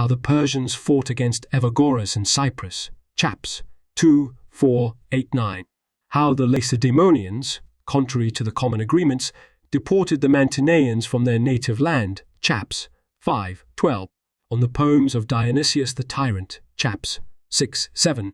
how the Persians fought against Evagorus in Cyprus, chaps 2, 4, 8, 9. How the Lacedaemonians, contrary to the common agreements, deported the Mantineans from their native land, chaps 5, 12. On the poems of Dionysius the Tyrant, chaps 6, 7.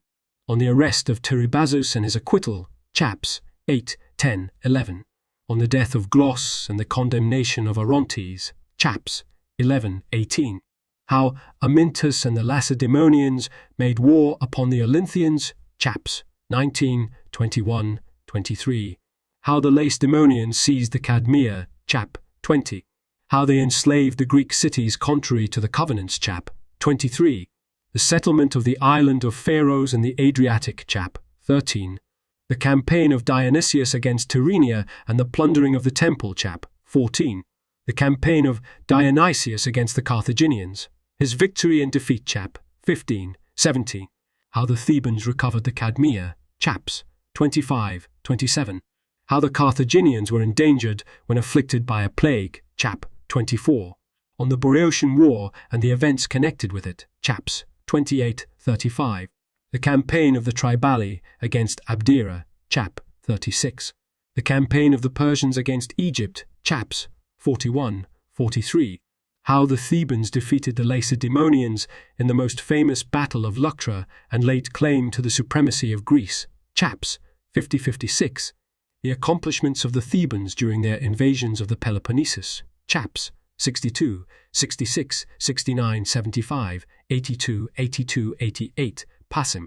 On the arrest of Teribazus and his acquittal, chaps 8, 10, 11. On the death of Gloss and the condemnation of Orontes, chaps 11, 18. How Amyntas and the Lacedaemonians made war upon the Olynthians, chaps 19, 21, 23. How the Lacedaemonians seized the Cadmea, chap 20. How they enslaved the Greek cities contrary to the covenants, chap 23. The settlement of the island of Pharos in the Adriatic, chap 13. The campaign of Dionysius against Tyrrhenia and the plundering of the temple, chap 14. The campaign of Dionysius against the Carthaginians, his victory and defeat, chap 15, 17. How the Thebans recovered the Cadmea, chaps 25, 27. How the Carthaginians were endangered when afflicted by a plague, chap 24. On the Boeotian War and the events connected with it, chaps 28, 35. The campaign of the Triballi against Abdera, chap 36. The campaign of the Persians against Egypt, chaps 41, 43. How the Thebans defeated the Lacedaemonians in the most famous battle of Leuctra and laid claim to the supremacy of Greece, chaps 50-56. The accomplishments of the Thebans during their invasions of the Peloponnesus, chaps 62, 66, 69, 75, 82, 82, 88, passim.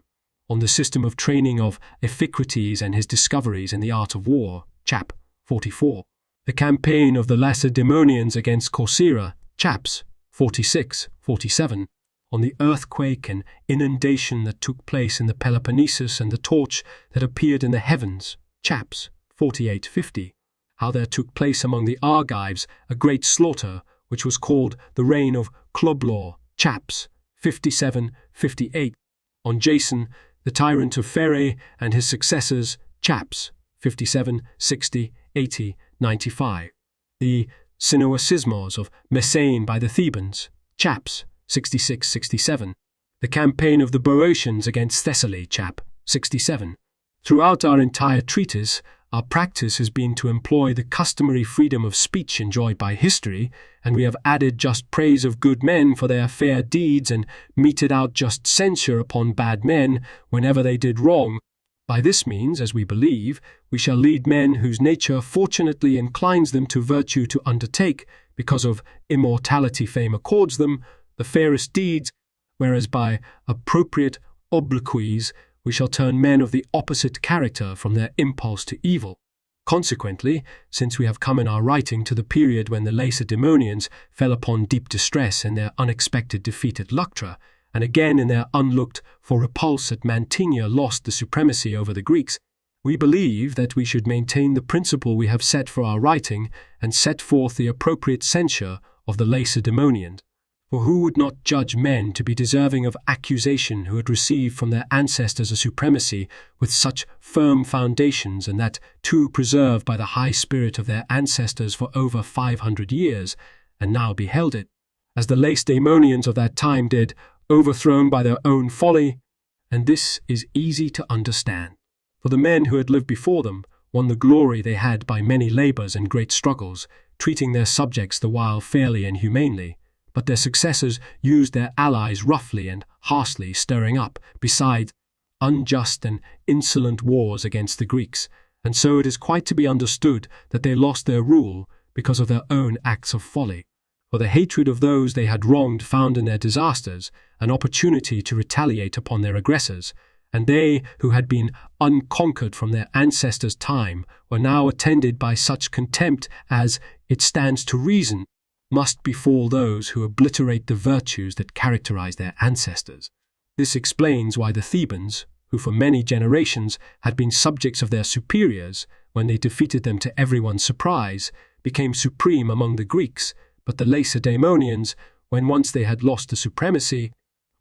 On the system of training of Iphicrates and his discoveries in the art of war, chap 44. The campaign of the Lacedaemonians against Corcyra, chaps 46, 47. On the earthquake and inundation that took place in the Peloponnesus and the torch that appeared in the heavens, chaps 48, 50. How there took place among the Argives a great slaughter, which was called the reign of Cloblor, chaps 57, 58. On Jason, the tyrant of Pherae and his successors, chaps 57, 60, 80, 95. The Sinoacismos of Messene by the Thebans, chaps 66, 67. The campaign of the Boeotians against Thessaly, chap 67. Throughout our entire treatise, our practice has been to employ the customary freedom of speech enjoyed by history, and we have added just praise of good men for their fair deeds and meted out just censure upon bad men whenever they did wrong. By this means, as we believe, we shall lead men whose nature fortunately inclines them to virtue to undertake, because of immortality fame accords them, the fairest deeds, whereas by appropriate obloquies we shall turn men of the opposite character from their impulse to evil. Consequently, since we have come in our writing to the period when the Lacedaemonians fell upon deep distress in their unexpected defeat at Leuctra, and again in their unlooked-for repulse at Mantinea lost the supremacy over the Greeks, we believe that we should maintain the principle we have set for our writing and set forth the appropriate censure of the Lacedaemonians. For who would not judge men to be deserving of accusation who had received from their ancestors a supremacy with such firm foundations, and that too preserved by the high spirit of their ancestors for over 500 years, and now beheld it, as the Lacedaemonians of that time did, overthrown by their own folly? And this is easy to understand. For the men who had lived before them won the glory they had by many labours and great struggles, treating their subjects the while fairly and humanely, but their successors used their allies roughly and harshly, stirring up, besides, unjust and insolent wars against the Greeks, and so it is quite to be understood that they lost their rule because of their own acts of folly. For the hatred of those they had wronged found in their disasters an opportunity to retaliate upon their aggressors, and they who had been unconquered from their ancestors' time were now attended by such contempt as, it stands to reason, must befall those who obliterate the virtues that characterize their ancestors. This explains why the Thebans, who for many generations had been subjects of their superiors, when they defeated them to everyone's surprise, became supreme among the Greeks, but the Lacedaemonians, when once they had lost the supremacy,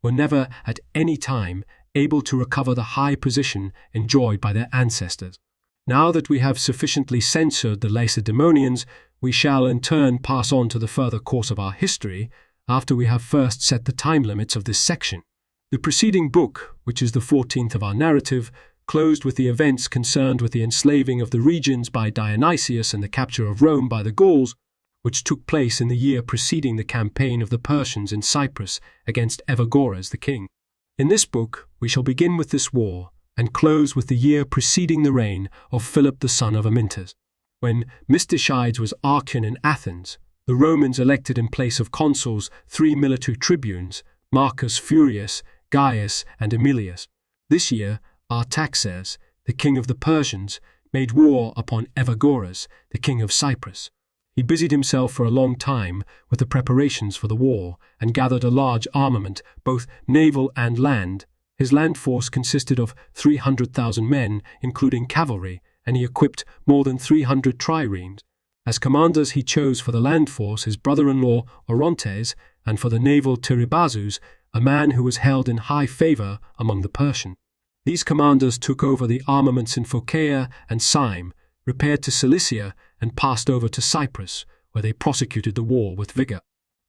were never at any time able to recover the high position enjoyed by their ancestors. Now that we have sufficiently censured the Lacedaemonians, we shall in turn pass on to the further course of our history, after we have first set the time limits of this section. The preceding book, which is the 14th of our narrative, closed with the events concerned with the enslaving of the regions by Dionysius and the capture of Rome by the Gauls, which took place in the year preceding the campaign of the Persians in Cyprus against Evagores the king. In this book, we shall begin with this war and close with the year preceding the reign of Philip the son of Amyntas. When Mysticides was archon in Athens, the Romans elected in place of consuls 3 military tribunes, Marcus Furius, Gaius, and Emilius. This year, Artaxerxes, the king of the Persians, made war upon Evagores, the king of Cyprus. He busied himself for a long time with the preparations for the war and gathered a large armament, both naval and land. His land force consisted of 300,000 men, including cavalry, and he equipped more than 300 triremes. As commanders he chose for the land force his brother-in-law Orontes, and for the naval Tiribazus, a man who was held in high favor among the Persians. These commanders took over the armaments in Phocaea and Syme, repaired to Cilicia, and passed over to Cyprus, where they prosecuted the war with vigor.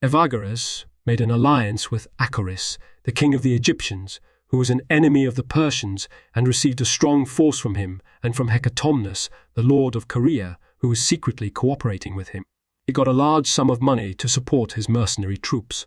Evagores made an alliance with Achoris, the king of the Egyptians, who was an enemy of the Persians, and received a strong force from him and from Hecatomnus, the lord of Caria, who was secretly cooperating with him. He got a large sum of money to support his mercenary troops.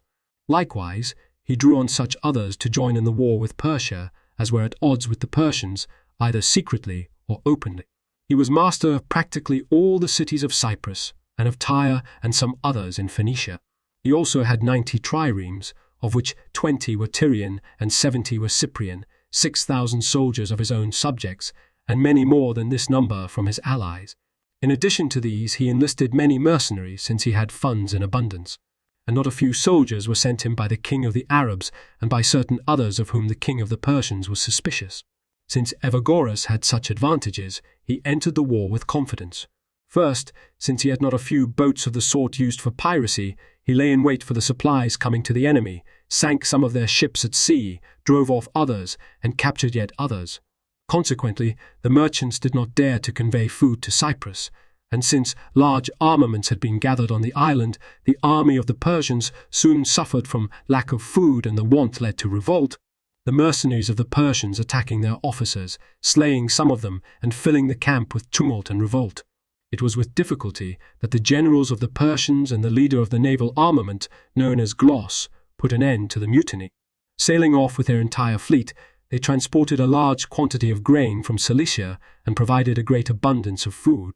Likewise, he drew on such others to join in the war with Persia as were at odds with the Persians, either secretly or openly. He was master of practically all the cities of Cyprus, and of Tyre and some others in Phoenicia. He also had 90 triremes, of which 20 were Tyrian and 70 were Cyprian, 6,000 soldiers of his own subjects, and many more than this number from his allies. In addition to these, he enlisted many mercenaries, since he had funds in abundance. And not a few soldiers were sent him by the king of the Arabs and by certain others of whom the king of the Persians was suspicious. Since Evagores had such advantages, he entered the war with confidence. First, since he had not a few boats of the sort used for piracy, he lay in wait for the supplies coming to the enemy, sank some of their ships at sea, drove off others, and captured yet others. Consequently, the merchants did not dare to convey food to Cyprus, and since large armaments had been gathered on the island, the army of the Persians soon suffered from lack of food, and the want led to revolt. The mercenaries of the Persians attacking their officers, slaying some of them, and filling the camp with tumult and revolt. It was with difficulty that the generals of the Persians and the leader of the naval armament, known as Glos, put an end to the mutiny. Sailing off with their entire fleet, they transported a large quantity of grain from Cilicia and provided a great abundance of food.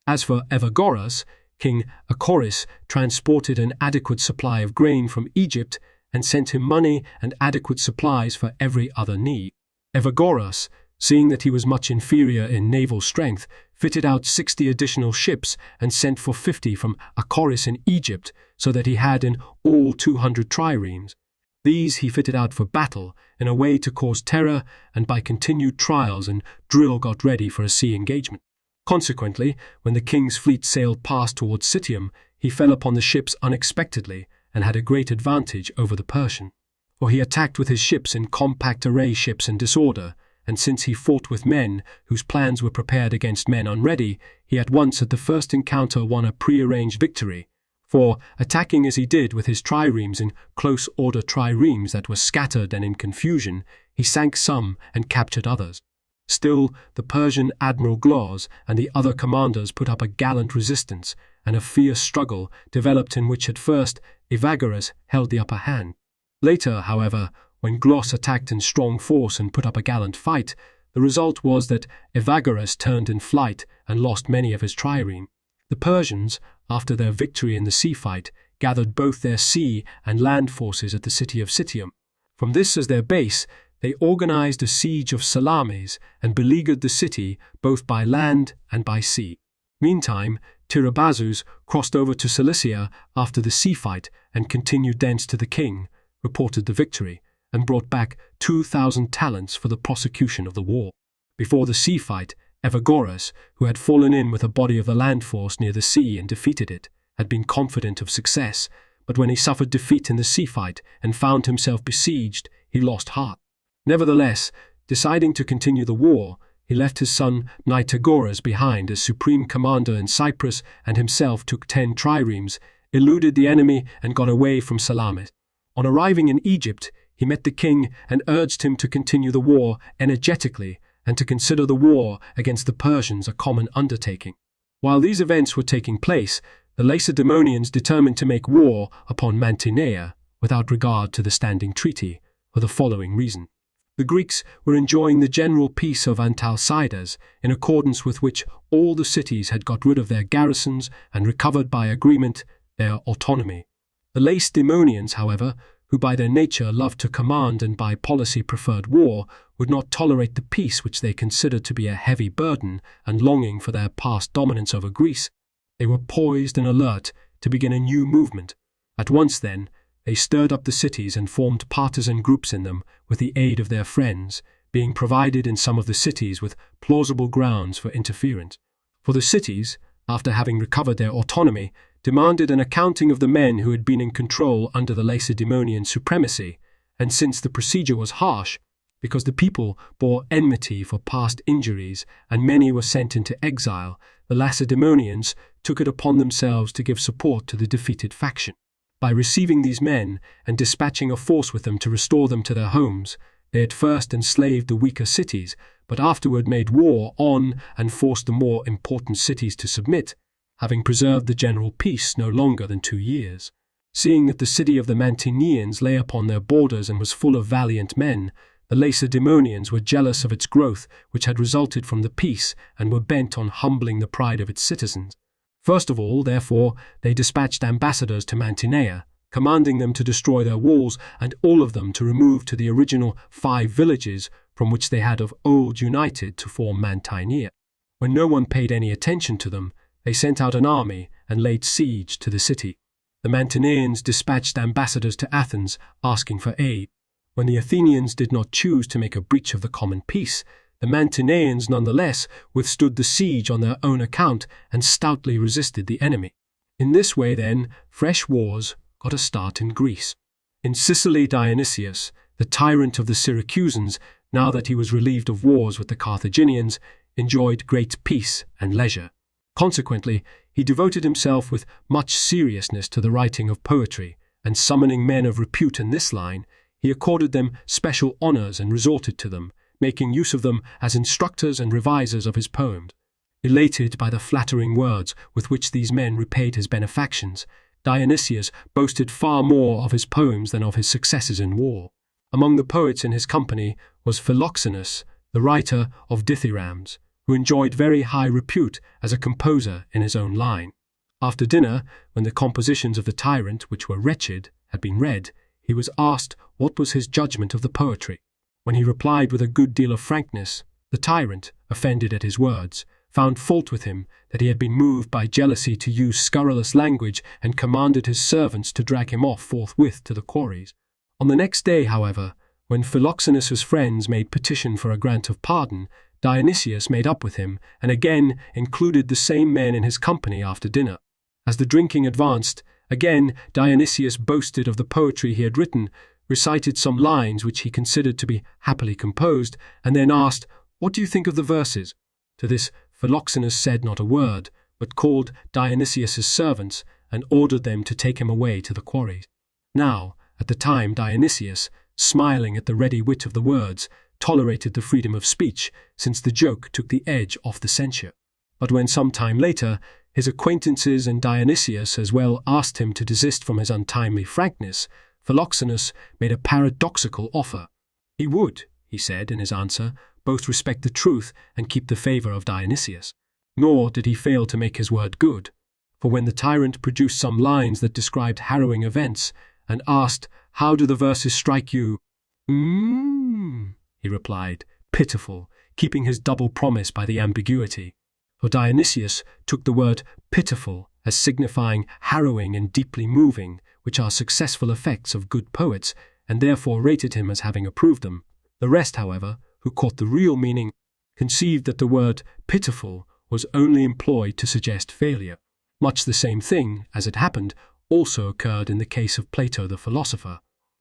As for Evagores, King Achoris transported an adequate supply of grain from Egypt and sent him money and adequate supplies for every other need. Evagores, seeing that he was much inferior in naval strength, fitted out 60 additional ships and sent for 50 from Achoris in Egypt, so that he had in all 200 triremes. These he fitted out for battle, in a way to cause terror, and by continued trials and drill got ready for a sea engagement. Consequently, when the king's fleet sailed past towards Citium, he fell upon the ships unexpectedly and had a great advantage over the Persian. For he attacked with his ships in compact array, ships in disorder, and since he fought with men whose plans were prepared against men unready, he at once at the first encounter won a prearranged victory. For, attacking as he did with his triremes in close order, triremes that were scattered and in confusion, he sank some and captured others. Still, the Persian Admiral Glos and the other commanders put up a gallant resistance, and a fierce struggle developed in which at first Evagores held the upper hand. Later, however, when Glos attacked in strong force and put up a gallant fight, the result was that Evagores turned in flight and lost many of his triremes. The Persians, after their victory in the sea fight, gathered both their sea and land forces at the city of Citium. From this as their base, they organized a siege of Salamis and beleaguered the city both by land and by sea. Meantime, Tiribazus crossed over to Cilicia after the sea fight and continued thence to the king, reported the victory, and brought back 2,000 talents for the prosecution of the war. Before the sea fight, Evagores, who had fallen in with a body of the land force near the sea and defeated it, had been confident of success, but when he suffered defeat in the sea fight and found himself besieged, he lost heart. Nevertheless, deciding to continue the war, he left his son Nitagorus behind as supreme commander in Cyprus and himself took 10 triremes eluded the enemy and got away from Salamis. On arriving in Egypt, he met the king and urged him to continue the war energetically and to consider the war against the Persians a common undertaking. While these events were taking place, the Lacedaemonians determined to make war upon Mantinea without regard to the standing treaty, for the following reason. The Greeks were enjoying the general peace of Antalcidas, in accordance with which all the cities had got rid of their garrisons and recovered by agreement their autonomy. The Lacedaemonians, however, who by their nature loved to command and by policy preferred war, would not tolerate the peace which they considered to be a heavy burden, and longing for their past dominance over Greece, they were poised and alert to begin a new movement. At once, then, they stirred up the cities and formed partisan groups in them with the aid of their friends, being provided in some of the cities with plausible grounds for interference. For the cities, after having recovered their autonomy, demanded an accounting of the men who had been in control under the Lacedaemonian supremacy, and since the procedure was harsh, because the people bore enmity for past injuries and many were sent into exile, the Lacedaemonians took it upon themselves to give support to the defeated faction. By receiving these men and dispatching a force with them to restore them to their homes, they at first enslaved the weaker cities, but afterward made war on and forced the more important cities to submit, having preserved the general peace no longer than 2 years. Seeing that the city of the Mantineans lay upon their borders and was full of valiant men, the Lacedaemonians were jealous of its growth which had resulted from the peace and were bent on humbling the pride of its citizens. First of all, therefore, they dispatched ambassadors to Mantinea, commanding them to destroy their walls and all of them to remove to the original 5 villages from which they had of old united to form Mantinea. When no one paid any attention to them, they sent out an army and laid siege to the city. The Mantineans dispatched ambassadors to Athens asking for aid. When the Athenians did not choose to make a breach of the common peace, the Mantineans nonetheless withstood the siege on their own account and stoutly resisted the enemy. In this way, then, fresh wars got a start in Greece. In Sicily, Dionysius, the tyrant of the Syracusans, now that he was relieved of wars with the Carthaginians, enjoyed great peace and leisure. Consequently, he devoted himself with much seriousness to the writing of poetry, and summoning men of repute in this line, he accorded them special honors and resorted to them, making use of them as instructors and revisers of his poems. Elated by the flattering words with which these men repaid his benefactions, Dionysius boasted far more of his poems than of his successes in war. Among the poets in his company was Philoxenus, the writer of dithyrambs, who enjoyed very high repute as a composer in his own line. After dinner, when the compositions of the tyrant, which were wretched, had been read, he was asked what was his judgment of the poetry. When he replied with a good deal of frankness, the tyrant, offended at his words, found fault with him that he had been moved by jealousy to use scurrilous language and commanded his servants to drag him off forthwith to the quarries. On the next day, however, when Philoxenus's friends made petition for a grant of pardon, Dionysius made up with him and again included the same men in his company after dinner. As the drinking advanced, again Dionysius boasted of the poetry he had written, recited some lines which he considered to be happily composed, and then asked, "What do you think of the verses?" To this Philoxenus said not a word, but called Dionysius's servants and ordered them to take him away to the quarries. Now, at the time, Dionysius, smiling at the ready wit of the words, tolerated the freedom of speech, since the joke took the edge off the censure. But when some time later, his acquaintances and Dionysius as well asked him to desist from his untimely frankness, Philoxenus made a paradoxical offer. He would, he said in his answer, both respect the truth and keep the favour of Dionysius. Nor did he fail to make his word good, for when the tyrant produced some lines that described harrowing events, and asked, "How do the verses strike you?" He replied, "Pitiful," keeping his double promise by the ambiguity. For Dionysius took the word pitiful as signifying harrowing and deeply moving, which are successful effects of good poets, and therefore rated him as having approved them. The rest, however, who caught the real meaning, conceived that the word pitiful was only employed to suggest failure. Much the same thing, as it happened, also occurred in the case of Plato the philosopher.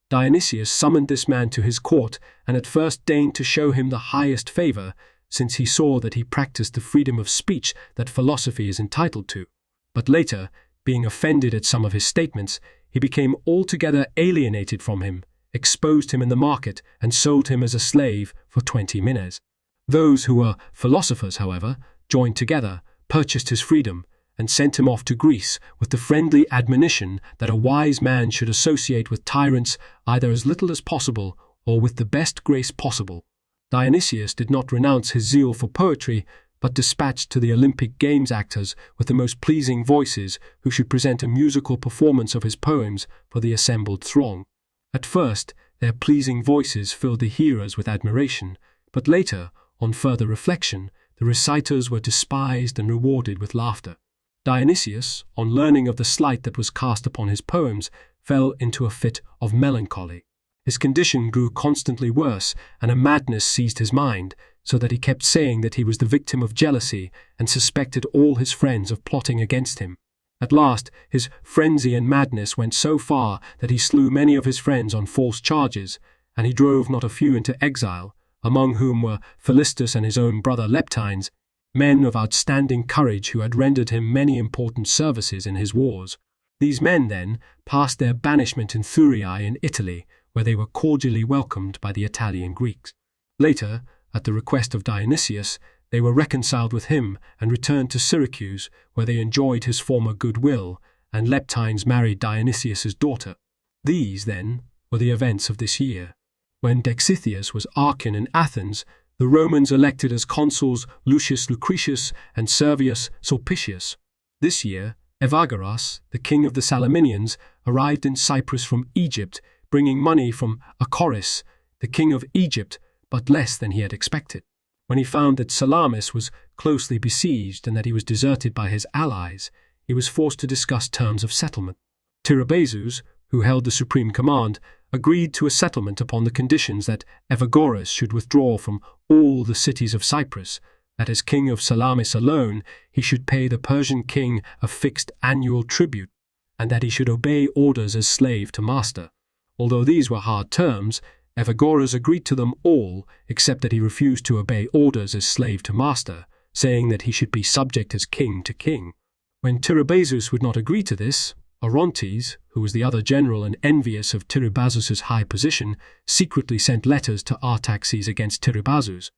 Dionysius summoned this man to his court, and at first deigned to show him the highest favour, since he saw that he practised the freedom of speech that philosophy is entitled to. But later, being offended at some of his statements, he became altogether alienated from him, exposed him in the market, and sold him as a slave for 20 minas. Those who were philosophers, however, joined together, purchased his freedom, and sent him off to Greece with the friendly admonition that a wise man should associate with tyrants either as little as possible or with the best grace possible. Dionysius did not renounce his zeal for poetry, but dispatched to the Olympic Games actors with the most pleasing voices who should present a musical performance of his poems for the assembled throng. At first, their pleasing voices filled the hearers with admiration, but later, on further reflection, the reciters were despised and rewarded with laughter. Dionysius, on learning of the slight that was cast upon his poems, fell into a fit of melancholy. His condition grew constantly worse, and a madness seized his mind, so that he kept saying that he was the victim of jealousy and suspected all his friends of plotting against him. At last, his frenzy and madness went so far that he slew many of his friends on false charges, and he drove not a few into exile, among whom were Philistus and his own brother Leptines, men of outstanding courage who had rendered him many important services in his wars. These men, then, passed their banishment in Thurii in Italy, where they were cordially welcomed by the Italian Greeks. Later, at the request of Dionysius, they were reconciled with him and returned to Syracuse, where they enjoyed his former goodwill, and Leptines married Dionysius's daughter. These, then, were the events of this year. When Dexithius was archon in Athens, the Romans elected as consuls Lucius Lucretius and Servius Sulpicius. This year, Evagrius, the king of the Salaminians, arrived in Cyprus from Egypt, bringing money from Acoris, the king of Egypt, but less than he had expected. When he found that Salamis was closely besieged and that he was deserted by his allies, he was forced to discuss terms of settlement. Tiribazus, who held the supreme command, agreed to a settlement upon the conditions that Evagrius should withdraw from all the cities of Cyprus, that as king of Salamis alone he should pay the Persian king a fixed annual tribute, and that he should obey orders as slave to master. Although these were hard terms, Evagrius agreed to them all, except that he refused to obey orders as slave to master, saying that he should be subject as king to king. When Tiribazus would not agree to this, Orontes, who was the other general and envious of Tiribazus' high position, secretly sent letters to Artaxerxes against Tiribazus.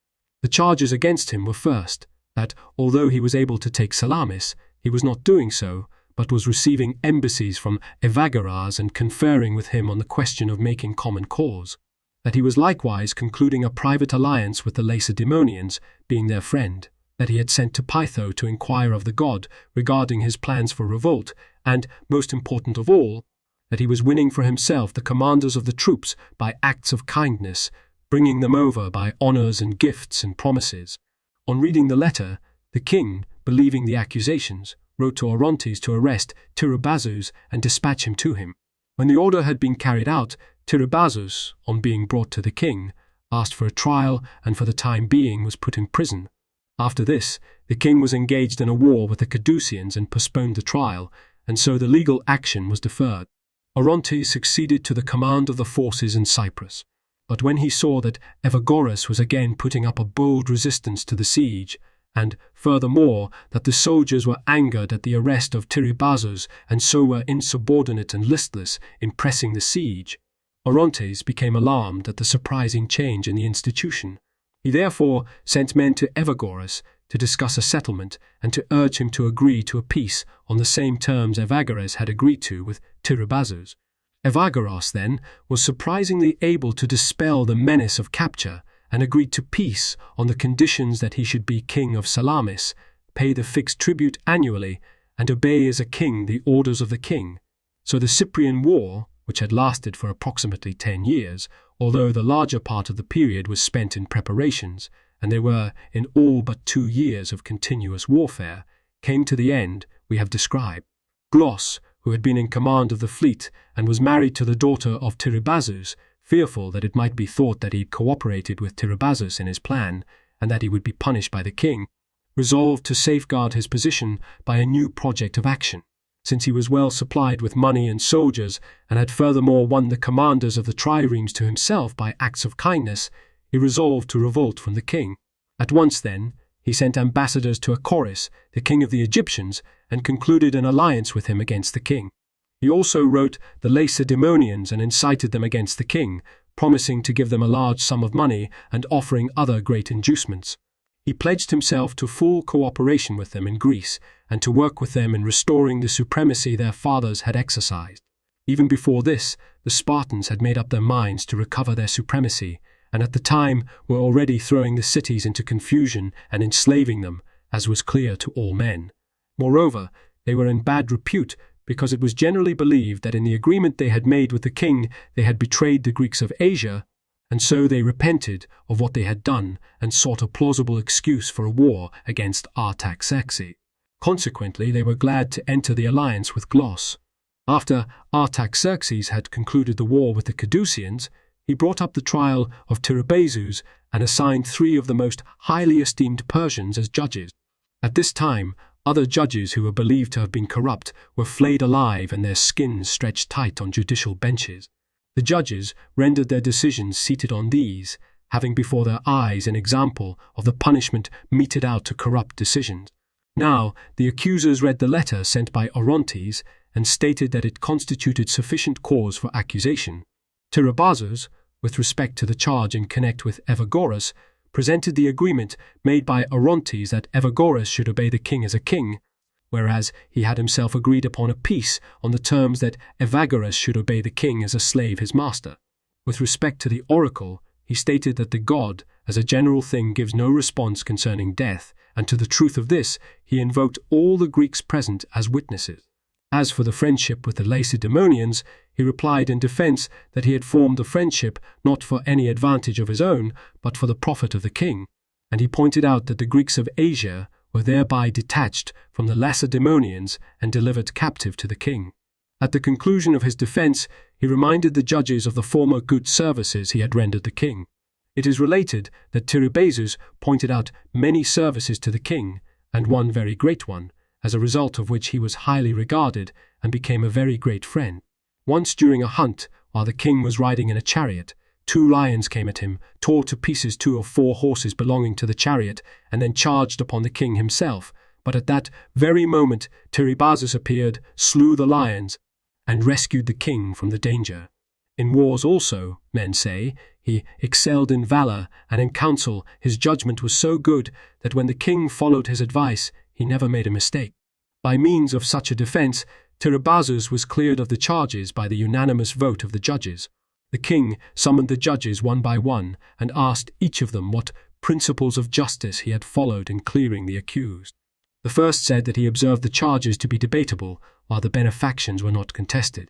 The charges against him were first, that although he was able to take Salamis, he was not doing so, but was receiving embassies from Evagrius and conferring with him on the question of making common cause, that he was likewise concluding a private alliance with the Lacedaemonians, being their friend, that he had sent to Pytho to inquire of the god regarding his plans for revolt, and, most important of all, that he was winning for himself the commanders of the troops by acts of kindness, bringing them over by honors and gifts and promises. On reading the letter, the king, believing the accusations, wrote to Orontes to arrest Tiribazus and dispatch him to him. When the order had been carried out, Tiribazus, on being brought to the king, asked for a trial and for the time being was put in prison. After this, the king was engaged in a war with the Caduceans and postponed the trial, and so the legal action was deferred. Orontes succeeded to the command of the forces in Cyprus. But when he saw that Evagrius was again putting up a bold resistance to the siege, and, furthermore, that the soldiers were angered at the arrest of Tiribazus and so were insubordinate and listless in pressing the siege, Orontes became alarmed at the surprising change in the institution. He therefore sent men to Evagrius to discuss a settlement and to urge him to agree to a peace on the same terms Evagrius had agreed to with Tiribazus. Evagrius, then, was surprisingly able to dispel the menace of capture and agreed to peace on the conditions that he should be king of Salamis, pay the fixed tribute annually, and obey as a king the orders of the king. So the Cyprian War, which had lasted for approximately 10 years, although the larger part of the period was spent in preparations, and there were in all but 2 years of continuous warfare, came to the end we have described. Glos, who had been in command of the fleet and was married to the daughter of Tiribazus, fearful that it might be thought that he had cooperated with Tiribazus in his plan, and that he would be punished by the king, resolved to safeguard his position by a new project of action. Since he was well supplied with money and soldiers, and had furthermore won the commanders of the triremes to himself by acts of kindness, he resolved to revolt from the king. At once, then, he sent ambassadors to Achoris, the king of the Egyptians, and concluded an alliance with him against the king. He also wrote the Lacedaemonians and incited them against the king, promising to give them a large sum of money and offering other great inducements. He pledged himself to full cooperation with them in Greece and to work with them in restoring the supremacy their fathers had exercised. Even before this, the Spartans had made up their minds to recover their supremacy, and at the time were already throwing the cities into confusion and enslaving them, as was clear to all men. Moreover, they were in bad repute because it was generally believed that in the agreement they had made with the king they had betrayed the Greeks of Asia, and so they repented of what they had done and sought a plausible excuse for a war against Artaxerxes. Consequently, they were glad to enter the alliance with Glos. After Artaxerxes had concluded the war with the Caduceans, he brought up the trial of Tiribazus and assigned 3 of the most highly esteemed Persians as judges. At this time, other judges who were believed to have been corrupt were flayed alive and their skins stretched tight on judicial benches. The judges rendered their decisions seated on these, having before their eyes an example of the punishment meted out to corrupt decisions. Now, the accusers read the letter sent by Orontes and stated that it constituted sufficient cause for accusation. Tiribazus, with respect to the charge in connect with Evagorus, presented the agreement made by Orontes that Evagorus should obey the king as a king, whereas he had himself agreed upon a peace on the terms that Evagorus should obey the king as a slave his master. With respect to the oracle, he stated that the god, as a general thing, gives no response concerning death, and to the truth of this he invoked all the Greeks present as witnesses. As for the friendship with the Lacedaemonians, he replied in defense that he had formed the friendship not for any advantage of his own, but for the profit of the king, and he pointed out that the Greeks of Asia were thereby detached from the Lacedaemonians and delivered captive to the king. At the conclusion of his defense, he reminded the judges of the former good services he had rendered the king. It is related that Tiribazus pointed out many services to the king, and one very great one, as a result of which he was highly regarded and became a very great friend. Once during a hunt, while the king was riding in a chariot, 2 lions came at him, tore to pieces 2 or 4 horses belonging to the chariot, and then charged upon the king himself. But at that very moment Tiribazus appeared, slew the lions, and rescued the king from the danger. In wars also, men say, he excelled in valor, and in counsel his judgment was so good that when the king followed his advice, he never made a mistake. By means of such a defense, Tiribazus was cleared of the charges by the unanimous vote of the judges. The king summoned the judges one by one and asked each of them what principles of justice he had followed in clearing the accused. The first said that he observed the charges to be debatable, while the benefactions were not contested.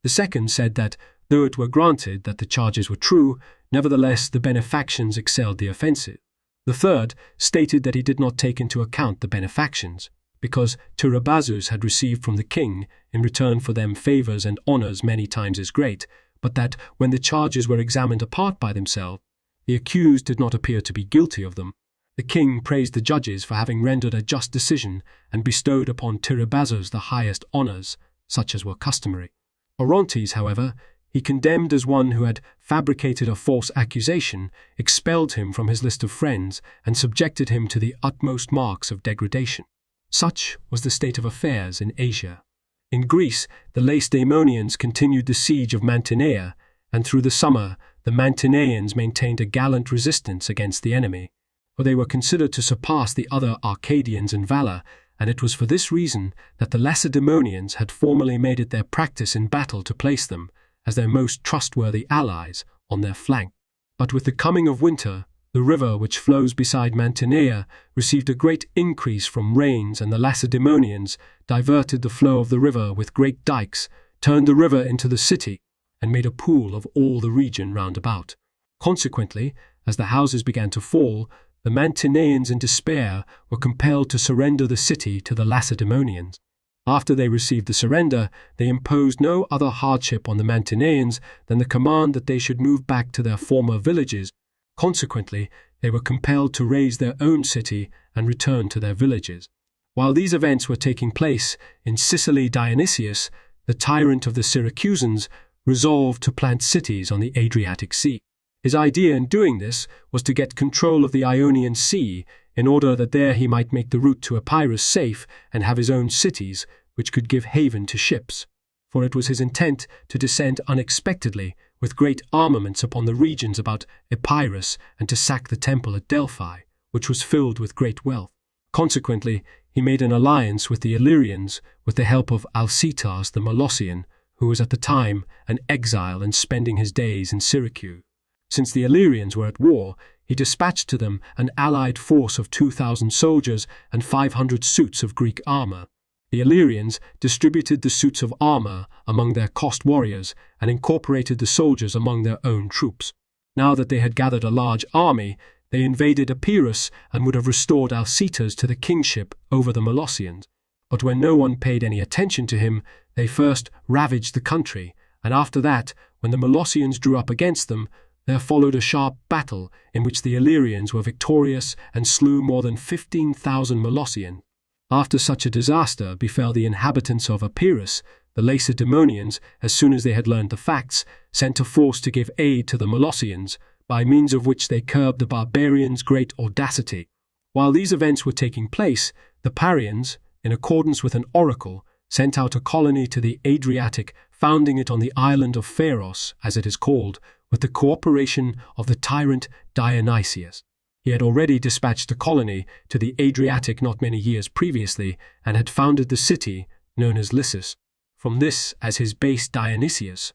The second said that, though it were granted that the charges were true, nevertheless the benefactions excelled the offences. The third stated that he did not take into account the benefactions, because Tiribazus had received from the king, in return for them favors and honors many times as great, but that when the charges were examined apart by themselves, the accused did not appear to be guilty of them. The king praised the judges for having rendered a just decision and bestowed upon Tiribazus the highest honors, such as were customary. Orontes, however, he condemned as one who had fabricated a false accusation, expelled him from his list of friends, and subjected him to the utmost marks of degradation. Such was the state of affairs in Asia. In Greece, the Lacedaemonians continued the siege of Mantinea, and through the summer the Mantineans maintained a gallant resistance against the enemy, for they were considered to surpass the other Arcadians in valor, and it was for this reason that the Lacedaemonians had formerly made it their practice in battle to place them, as their most trustworthy allies, on their flank. But with the coming of winter, the river which flows beside Mantinea received a great increase from rains, and the Lacedaemonians diverted the flow of the river with great dikes, turned the river into the city, and made a pool of all the region round about. Consequently, as the houses began to fall, the Mantineans in despair were compelled to surrender the city to the Lacedaemonians. After they received the surrender, they imposed no other hardship on the Mantineans than the command that they should move back to their former villages. Consequently, they were compelled to raise their own city and return to their villages. While these events were taking place in Sicily, Dionysius, the tyrant of the Syracusans, resolved to plant cities on the Adriatic Sea. His idea in doing this was to get control of the Ionian Sea, in order that there he might make the route to Epirus safe and have his own cities, which could give haven to ships. For it was his intent to descend unexpectedly with great armaments upon the regions about Epirus and to sack the temple at Delphi, which was filled with great wealth. Consequently, he made an alliance with the Illyrians with the help of Alcetas the Molossian, who was at the time an exile and spending his days in Syracuse. Since the Illyrians were at war, he dispatched to them an allied force of 2,000 soldiers and 500 suits of Greek armor. The Illyrians distributed the suits of armor among their cost warriors and incorporated the soldiers among their own troops. Now that they had gathered a large army, they invaded Epirus and would have restored Alcetas to the kingship over the Molossians. But when no one paid any attention to him, they first ravaged the country, and after that, when the Molossians drew up against them, there followed a sharp battle in which the Illyrians were victorious and slew more than 15,000 Molossians. After such a disaster befell the inhabitants of Epirus, the Lacedaemonians, as soon as they had learned the facts, sent a force to give aid to the Molossians, by means of which they curbed the barbarians' great audacity. While these events were taking place, the Parians, in accordance with an oracle, sent out a colony to the Adriatic, founding it on the island of Pharos, as it is called, with the cooperation of the tyrant Dionysius. He had already dispatched a colony to the Adriatic not many years previously, and had founded the city known as Lissus. From this as his base Dionysius.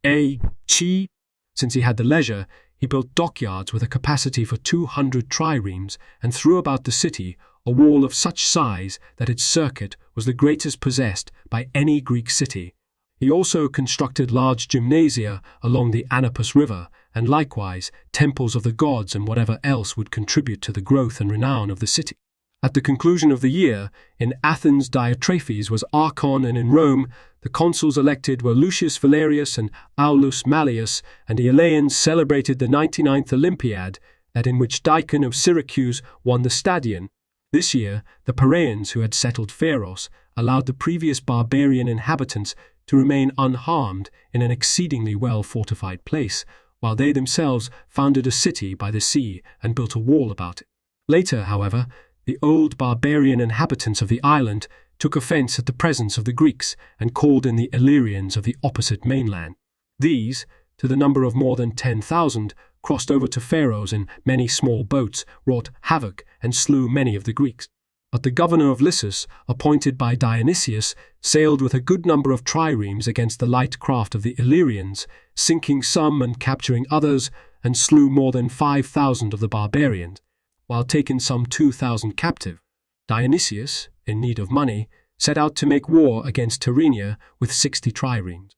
Since he had the leisure, he built dockyards with a capacity for 200 triremes, and threw about the city a wall of such size that its circuit was the greatest possessed by any Greek city. He also constructed large gymnasia along the Anapus River, and likewise temples of the gods and whatever else would contribute to the growth and renown of the city. At the conclusion of the year, in Athens Diotrephes was archon, and in Rome the consuls elected were Lucius Valerius and Aulus Malleus, and the Eleans celebrated the 99th Olympiad, that in which Dicon of Syracuse won the Stadion. This year, the Paraians who had settled Pharos allowed the previous barbarian inhabitants to remain unharmed in an exceedingly well-fortified place, while they themselves founded a city by the sea and built a wall about it. Later, however, the old barbarian inhabitants of the island took offense at the presence of the Greeks and called in the Illyrians of the opposite mainland. These, to the number of more than 10,000, crossed over to Pharos in many small boats, wrought havoc, and slew many of the Greeks. But the governor of Lissus, appointed by Dionysius, sailed with a good number of triremes against the light craft of the Illyrians, sinking some and capturing others, and slew more than 5,000 of the barbarians, while taking some 2,000 captive. Dionysius, in need of money, set out to make war against Tyrrhenia with 60 triremes.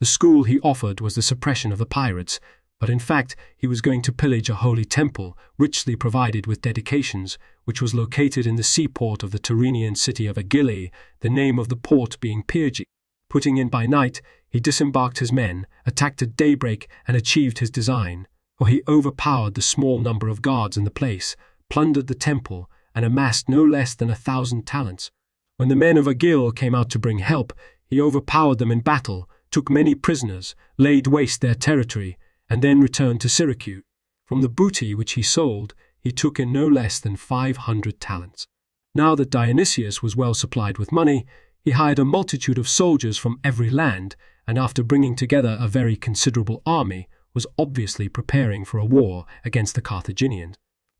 The school he offered was the suppression of the pirates, but in fact he was going to pillage a holy temple, richly provided with dedications, which was located in the seaport of the Tyrrhenian city of Agylle, the name of the port being Pyrgi. Putting in by night, he disembarked his men, attacked at daybreak, and achieved his design, for he overpowered the small number of guards in the place, plundered the temple, and amassed no less than 1,000 talents. When the men of Agylle came out to bring help, he overpowered them in battle, took many prisoners, laid waste their territory, and then returned to Syracuse. From the booty which he sold, he took in no less than 500 talents. Now that Dionysius was well supplied with money, he hired a multitude of soldiers from every land, and after bringing together a very considerable army, was obviously preparing for a war against the Carthaginians.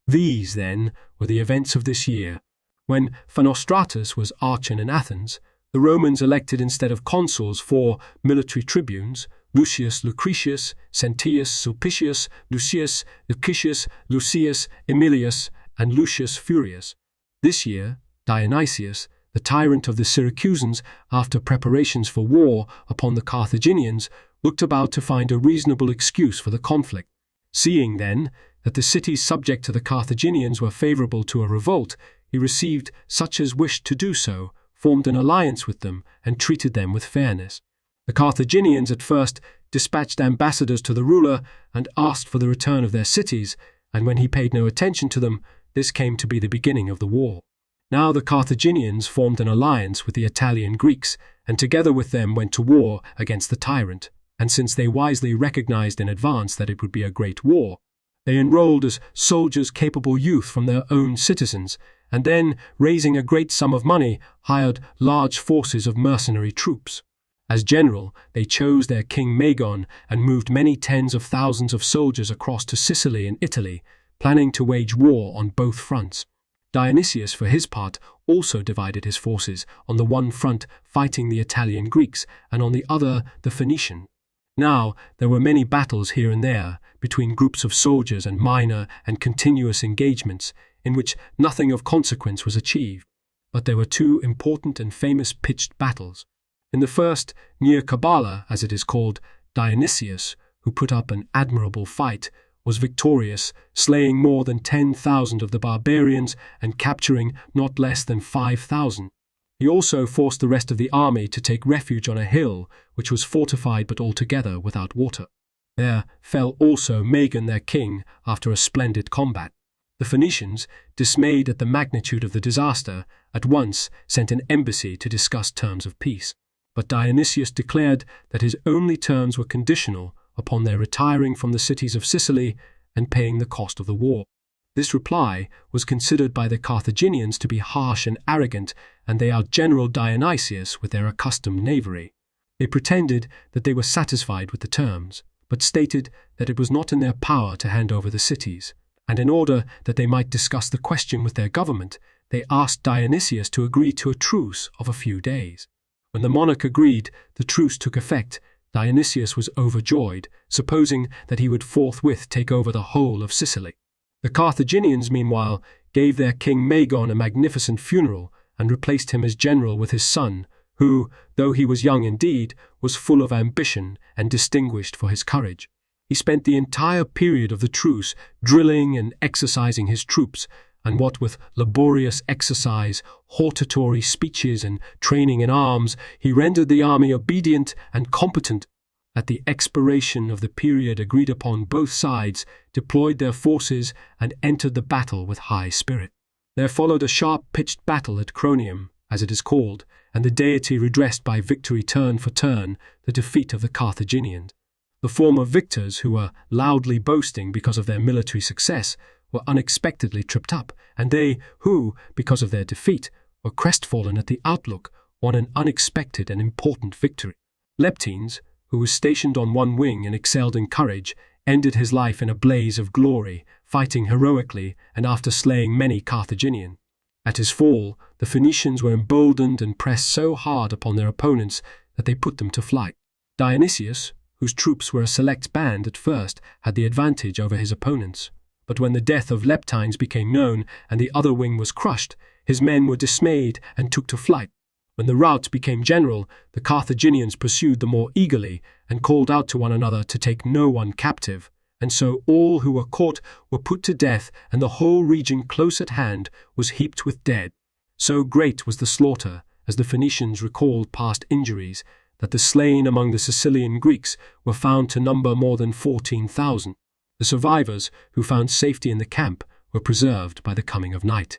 These, then, were the events of this year. When Phanostratus was archon in Athens, the Romans elected instead of consuls 4 military tribunes, Lucius Lucretius, Sentius Sulpicius, Lucius Lucretius, Lucius Emilius, and Lucius Furius. This year, Dionysius, the tyrant of the Syracusans, after preparations for war upon the Carthaginians, looked about to find a reasonable excuse for the conflict. Seeing, then, that the cities subject to the Carthaginians were favorable to a revolt, he received such as wished to do so, formed an alliance with them, and treated them with fairness. The Carthaginians at first dispatched ambassadors to the ruler and asked for the return of their cities, and when he paid no attention to them, this came to be the beginning of the war. Now the Carthaginians formed an alliance with the Italian Greeks, and together with them went to war against the tyrant, and since they wisely recognized in advance that it would be a great war, They enrolled as soldiers capable youth from their own citizens, and then, raising a great sum of money, hired large forces of mercenary troops. As general, they chose their king Magon and moved many tens of thousands of soldiers across to Sicily and Italy, planning to wage war on both fronts. Dionysius, for his part, also divided his forces, on the one front fighting the Italian Greeks, and on the other the Phoenician. Now, there were many battles here and there, between groups of soldiers and minor and continuous engagements, in which nothing of consequence was achieved. But there were two important and famous pitched battles. In the first, near Kabala, as it is called, Dionysius, who put up an admirable fight, was victorious, slaying more than 10,000 of the barbarians and capturing not less than 5,000. He also forced the rest of the army to take refuge on a hill, which was fortified but altogether without water. There fell also Magon their king after a splendid combat. The Phoenicians, dismayed at the magnitude of the disaster, at once sent an embassy to discuss terms of peace. But Dionysius declared that his only terms were conditional upon their retiring from the cities of Sicily and paying the cost of the war. This reply was considered by the Carthaginians to be harsh and arrogant, and they outgeneraled Dionysius with their accustomed knavery. They pretended that they were satisfied with the terms, but stated that it was not in their power to hand over the cities, and in order that they might discuss the question with their government, they asked Dionysius to agree to a truce of a few days. When the monarch agreed, the truce took effect. Dionysius was overjoyed, supposing that he would forthwith take over the whole of Sicily. The Carthaginians, meanwhile, gave their king Magon a magnificent funeral and replaced him as general with his son, who, though he was young indeed, was full of ambition and distinguished for his courage. He spent the entire period of the truce drilling and exercising his troops, and what with laborious exercise, hortatory speeches, and training in arms, he rendered the army obedient and competent. At the expiration of the period agreed upon, both sides deployed their forces and entered the battle with high spirit. There followed a sharp-pitched battle at Cronium, as it is called, and the deity redressed by victory turn for turn the defeat of the Carthaginians. The former victors, who were loudly boasting because of their military success, were unexpectedly tripped up, and they who, because of their defeat, were crestfallen at the outlook, won an unexpected and important victory. Leptines, who was stationed on one wing and excelled in courage, ended his life in a blaze of glory, fighting heroically and after slaying many Carthaginians. At his fall, the Phoenicians were emboldened and pressed so hard upon their opponents that they put them to flight. Dionysius, whose troops were a select band at first, had the advantage over his opponents. But when the death of Leptines became known and the other wing was crushed, his men were dismayed and took to flight. When the rout became general, the Carthaginians pursued the more eagerly and called out to one another to take no one captive, and so all who were caught were put to death, and the whole region close at hand was heaped with dead. So great was the slaughter, as the Phoenicians recalled past injuries, that the slain among the Sicilian Greeks were found to number more than 14,000. The survivors, who found safety in the camp, were preserved by the coming of night.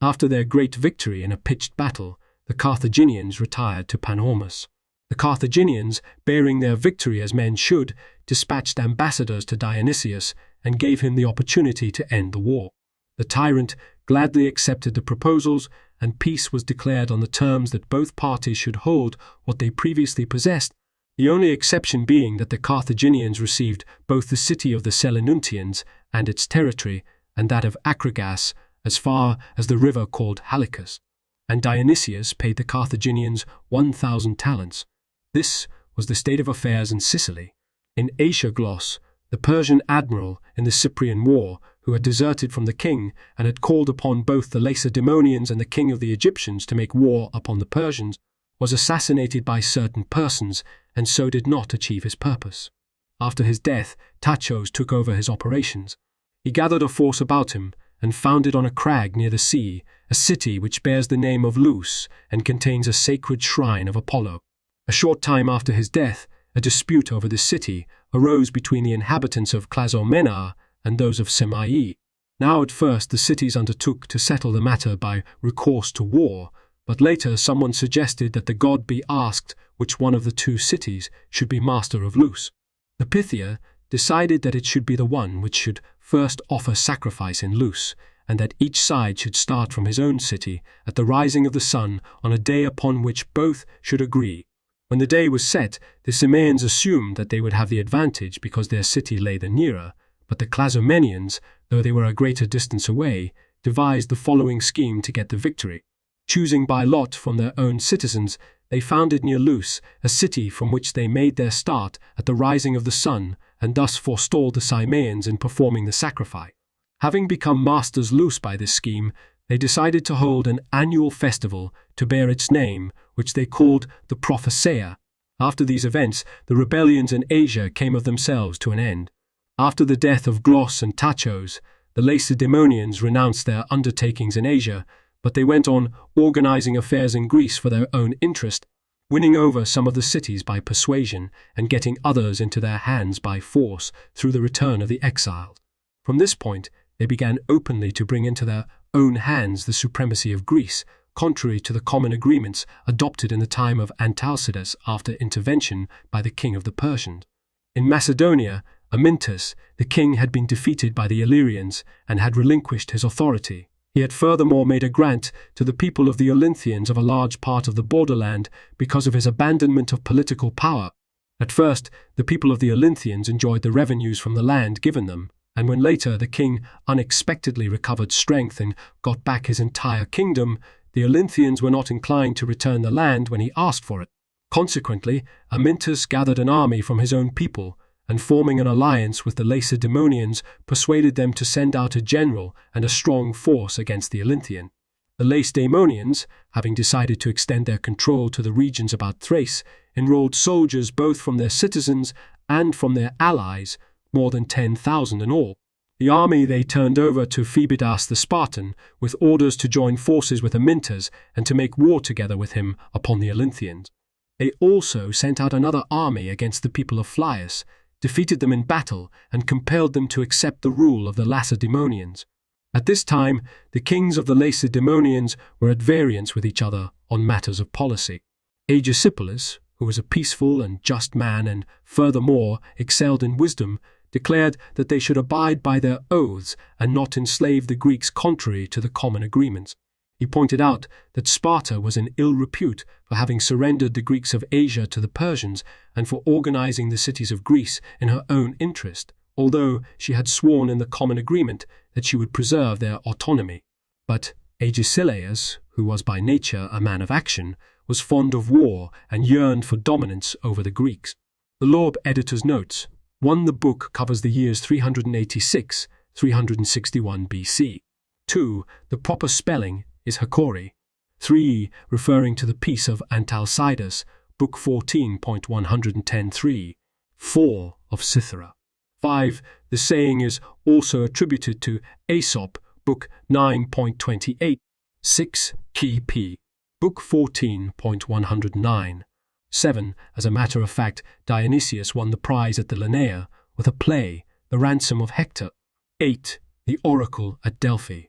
After their great victory in a pitched battle, the Carthaginians retired to Panormus. The Carthaginians, bearing their victory as men should, dispatched ambassadors to Dionysius and gave him the opportunity to end the war. The tyrant gladly accepted the proposals, and peace was declared on the terms that both parties should hold what they previously possessed, the only exception being that the Carthaginians received both the city of the Selinuntians and its territory, and that of Acragas, as far as the river called Halicus. And Dionysius paid the Carthaginians 1,000 talents. This was the state of affairs in Sicily. In Aeschylus, the Persian admiral in the Cyprian War, who had deserted from the king and had called upon both the Lacedaemonians and the king of the Egyptians to make war upon the Persians, was assassinated by certain persons, and so did not achieve his purpose. After his death, Tachos took over his operations. He gathered a force about him and founded on a crag near the sea a city which bears the name of Lus and contains a sacred shrine of Apollo. A short time after his death, a dispute over this city arose between the inhabitants of Clazomena and those of Semaii. Now at first the cities undertook to settle the matter by recourse to war, but later someone suggested that the god be asked which one of the two cities should be master of Lus. The Pythia, decided that it should be the one which should first offer sacrifice in Lus, and that each side should start from his own city at the rising of the sun on a day upon which both should agree. When the day was set, the Samaeans assumed that they would have the advantage because their city lay the nearer, but the Clazomenians, though they were a greater distance away, devised the following scheme to get the victory. Choosing by lot from their own citizens, they founded near Lus a city from which they made their start at the rising of the sun, and thus forestalled the Samaeans in performing the sacrifice. Having become masters Lus by this scheme, they decided to hold an annual festival to bear its name, which they called the Prophesia. After these events, the rebellions in Asia came of themselves to an end. After the death of Glos and Tachos, the Lacedaemonians renounced their undertakings in Asia, but they went on organizing affairs in Greece for their own interest, winning over some of the cities by persuasion and getting others into their hands by force through the return of the exiles. From this point, they began openly to bring into their own hands the supremacy of Greece, contrary to the common agreements adopted in the time of Antalcidas after intervention by the king of the Persians. In Macedonia, Amyntas, the king, had been defeated by the Illyrians and had relinquished his authority. He had furthermore made a grant to the people of the Olynthians of a large part of the borderland because of his abandonment of political power. At first, the people of the Olynthians enjoyed the revenues from the land given them, and when later the king unexpectedly recovered strength and got back his entire kingdom, the Olynthians were not inclined to return the land when he asked for it. Consequently, Amyntas gathered an army from his own people, and forming an alliance with the Lacedaemonians, persuaded them to send out a general and a strong force against the Olynthian. The Lacedaemonians, having decided to extend their control to the regions about Thrace, enrolled soldiers both from their citizens and from their allies, more than 10,000 in all. The army they turned over to Phoebidas the Spartan, with orders to join forces with Amyntas and to make war together with him upon the Olynthians. They also sent out another army against the people of Phlius, defeated them in battle, and compelled them to accept the rule of the Lacedaemonians. At this time, the kings of the Lacedaemonians were at variance with each other on matters of policy. Siculus, who was a peaceful and just man and, furthermore, excelled in wisdom, declared that they should abide by their oaths and not enslave the Greeks contrary to the common agreements. He pointed out that Sparta was in ill repute for having surrendered the Greeks of Asia to the Persians and for organizing the cities of Greece in her own interest, although she had sworn in the common agreement that she would preserve their autonomy. But Agesilaus, who was by nature a man of action, was fond of war and yearned for dominance over the Greeks. The Lorb editor's notes. 1. The book covers the years 386, 361 BC. 2. The proper spelling is Hakori. 3. Referring to the Peace of Antalcidas, Book 14.110.3. 4. Of Cythera. 5. The saying is also attributed to Aesop, Book 9.28. 6. P. Book 14.109. 7. As a matter of fact, Dionysius won the prize at the Linnea with a play, The Ransom of Hector. 8. The Oracle at Delphi.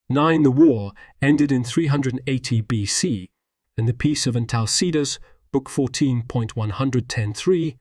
9. The war ended in 380 BC, and the Peace of Antalcidas, Book 14.110.3.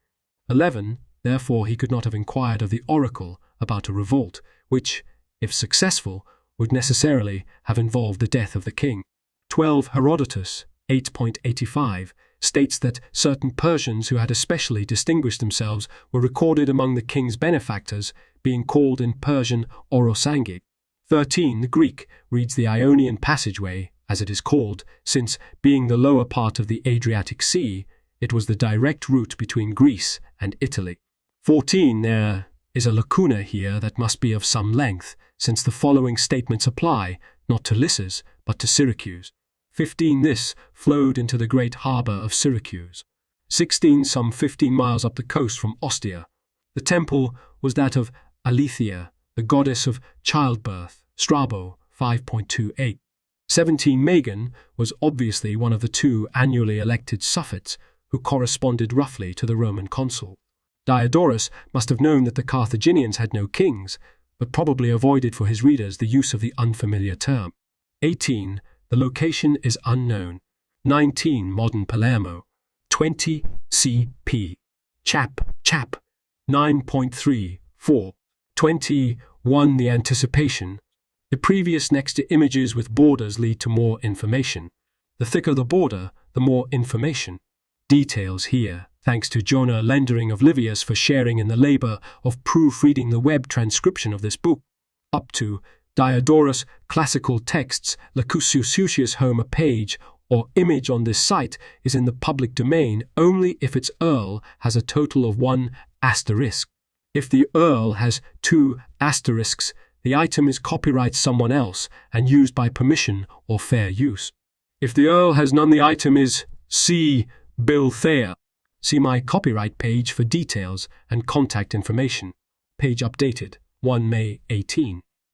11. Therefore he could not have inquired of the oracle about a revolt, which, if successful, would necessarily have involved the death of the king. 12. Herodotus, 8.85, states that certain Persians who had especially distinguished themselves were recorded among the king's benefactors, being called in Persian Orosangi. 13. The Greek reads the Ionian passageway, as it is called, since, being the lower part of the Adriatic Sea, it was the direct route between Greece and Italy. 14. There is a lacuna here that must be of some length, since the following statements apply, not to Lissus, but to Syracuse. 15. This flowed into the great harbour of Syracuse. 16. Some 15 miles up the coast from Ostia. The temple was that of Aletheia, the goddess of childbirth, Strabo 5.28. 17. Magan was obviously one of the two annually elected suffets who corresponded roughly to the Roman consul. Diodorus must have known that the Carthaginians had no kings, but probably avoided for his readers the use of the unfamiliar term. 18. The location is unknown. 19. Modern Palermo. 20. C.P. Chap. 9.3.4. 21. The anticipation. The previous next to images with borders lead to more information. The thicker the border, the more information. Details here. Thanks to Jonah Lendering of Livius for sharing in the labor of proofreading the web transcription of this book. Up to Diodorus Classical Texts Lacusius Homer page or image on this site is in the public domain only if its URL has a total of 1 asterisk. If the URL has 2 asterisks, the item is copyright someone else and used by permission or fair use. If the URL has none, the item is C. Bill Thayer. See my copyright page for details and contact information. Page updated 1 May 18.